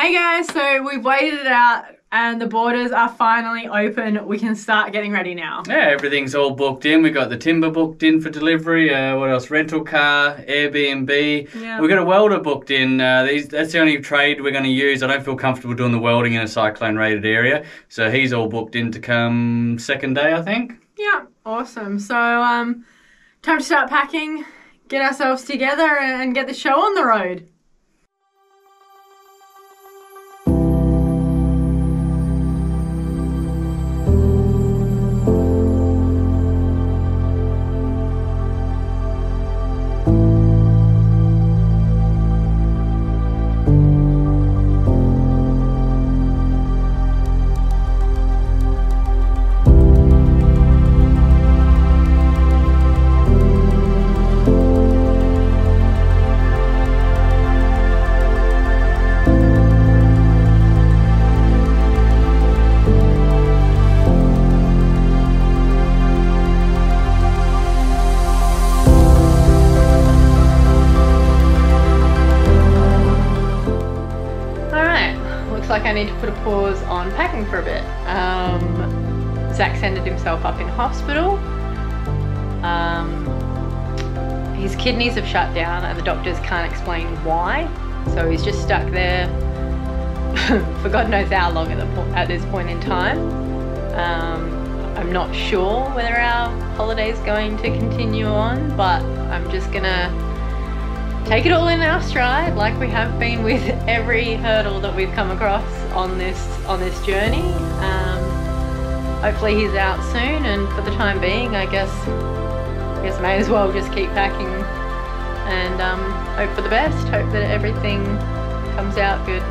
Hey guys, so we've waited it out and the borders are finally open. We can start getting ready now. Yeah, everything's all booked in. We got the timber booked in for delivery. What else? Rental car, Airbnb. Yeah. We got a welder booked in. That's the only trade we're going to use. I don't feel comfortable doing the welding in a cyclone-rated area, so he's all booked in to come second day, I think. Yeah, awesome. So, time to start packing, get ourselves together, and get the show on the road. Like I need to put a pause on packing for a bit. Zach's ended himself up in hospital. His kidneys have shut down and the doctors can't explain why. So he's just stuck there for God knows how long at this point in time. I'm not sure whether our holiday's going to continue on, but I'm just gonna take it all in our stride, like we have been with every hurdle that we've come across on this journey. Hopefully he's out soon, and for the time being, I guess may as well just keep packing and hope for the best. Hope that everything comes out good.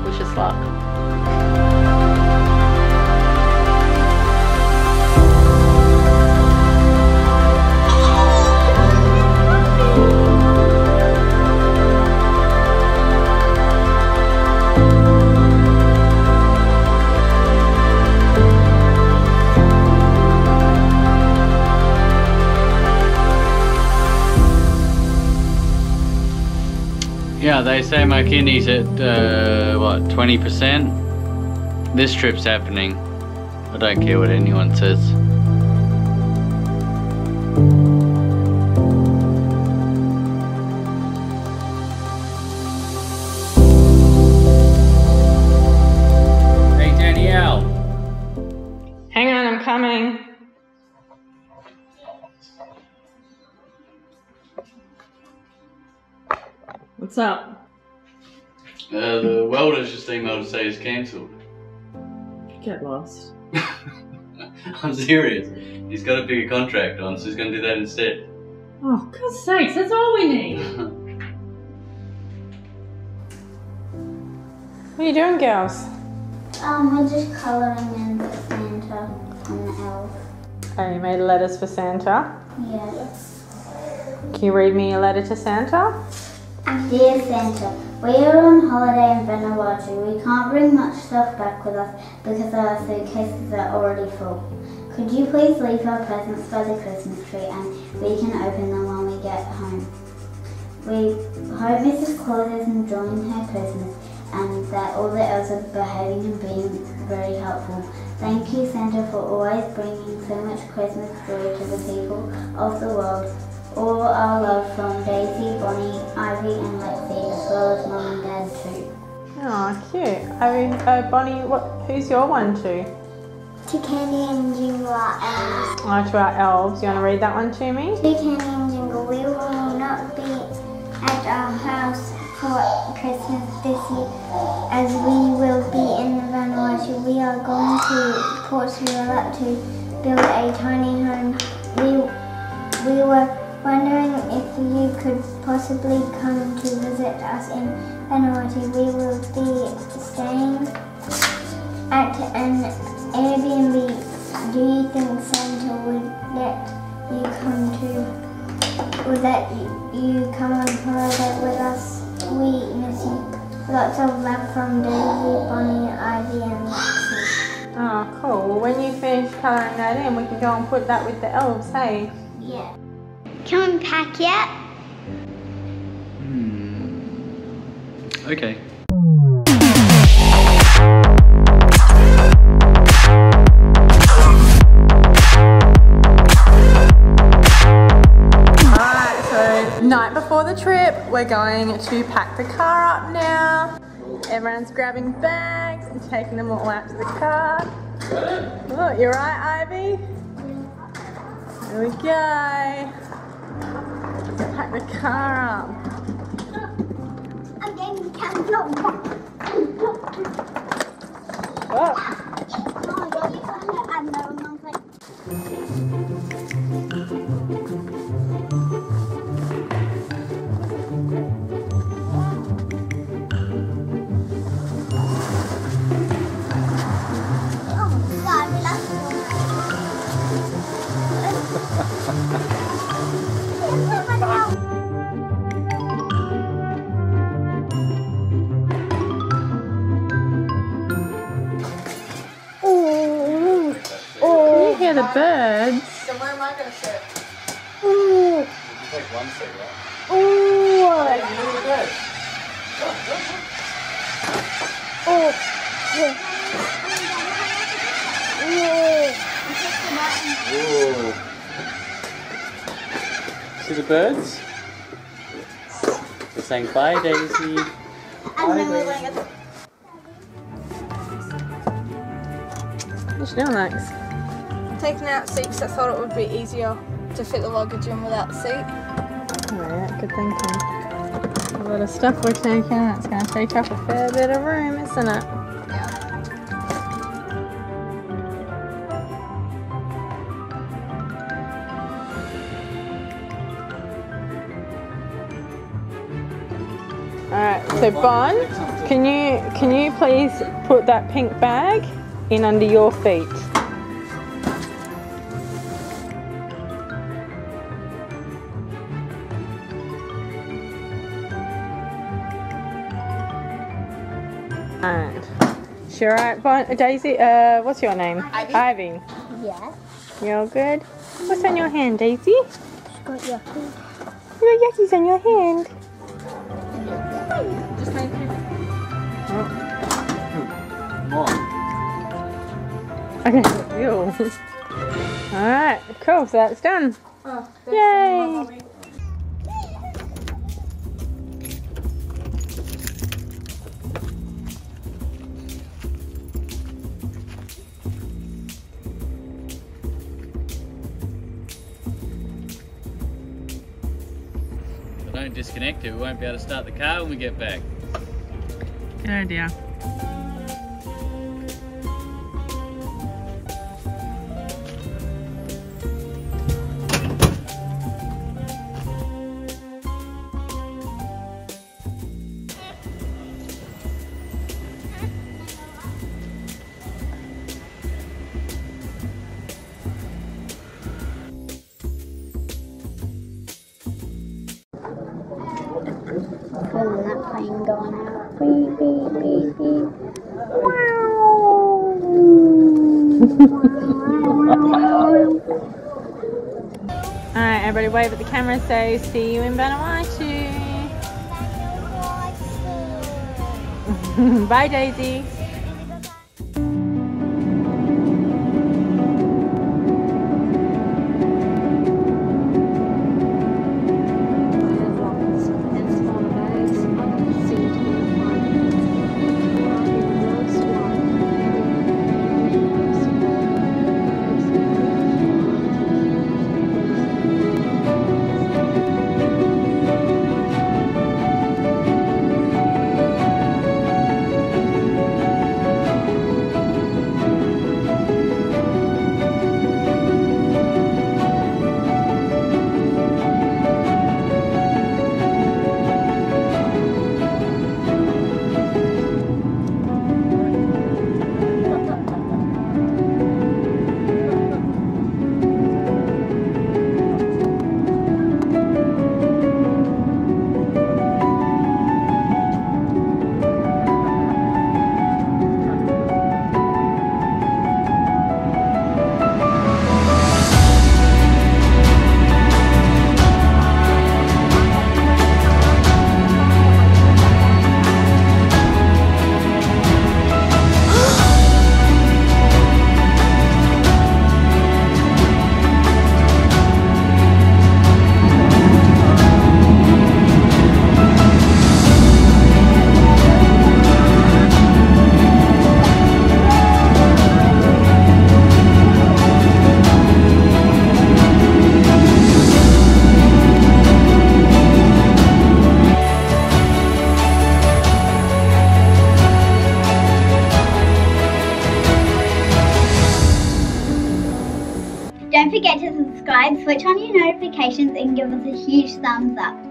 Wish us luck. Yeah, they say my kidney's at, what, 20%? This trip's happening. I don't care what anyone says. Hey, Danielle. Hang on, I'm coming. What's up? The welder's just emailed to say it's cancelled. Get lost. I'm serious. He's got a bigger contract on, so he's going to do that instead. Oh, God's sakes, that's all we need. What are you doing, girls? We're just colouring in the Santa and the elf. Oh, you made letters for Santa? Yes. Can you read me a letter to Santa? Dear Santa, we are on holiday in Vanuatu. We can't bring much stuff back with us because our suitcases are already full. Could you please leave our presents by the Christmas tree and we can open them when we get home? We hope Mrs. Claus is enjoying her Christmas and that all the elves are behaving and being very helpful. Thank you, Santa, for always bringing so much Christmas joy to the people of the world. All our love from Daisy, Bonnie, Ivy and Lexi, as well as Mum and Dad too. Oh, cute. Bonnie, who's your one to? To Candy and Jingle, our elves. Oh, to our elves. You want to read that one to me? To Candy and Jingle, we will not be at our house for Christmas this year, as we will be in Vanuatu. We are going to Port Vila to build a tiny home. We were wondering if you could possibly come to visit us in Vanuatu. We will be staying at an Airbnb. Do you think Santa would let you come on holiday with us? We miss you. Lots of love from Daisy, Bonnie, Ivy and Lexi. Oh, cool. Well, when you finish colouring that in, we can go and put that with the elves, hey? Yeah. Can we pack yet? Okay. Alright, so night before the trip, we're going to pack the car up now. Everyone's grabbing bags and taking them all out to the car. Oh, you're right, Ivy? Here we go. Let's pack the car up. I'm getting the camera. Oh. Hear the birds. So where am I going to sit? You can take one seat, right? Ooh. Hey, you little bird. Ooh. See the birds? They're saying bye, Daisy. What you doing, Max? Taking out seats, I thought it would be easier to fit the luggage in without the seat. Oh yeah, good thinking. A lot of stuff we're taking, it's going to take up a fair bit of room, isn't it? Alright, so Bon, can you please put that pink bag in under your feet? Alright. She alright, Bon? Daisy? What's your name? Ivy. Ivy. Yes. You all good? What's on your hand, Daisy? It's got yucky. You got yuckies on your hand. Just make it. Okay, ew. Alright, cool, so that's done. Oh, Yay! So don't disconnect it, we won't be able to start the car when we get back. Good idea. Feeling that plane going out. Beep, beep, beep, beep. Alright, everybody wave at the camera, say see you in Vanuatu. Bye, Daisy. forget to subscribe, switch on your notifications and give us a huge thumbs up.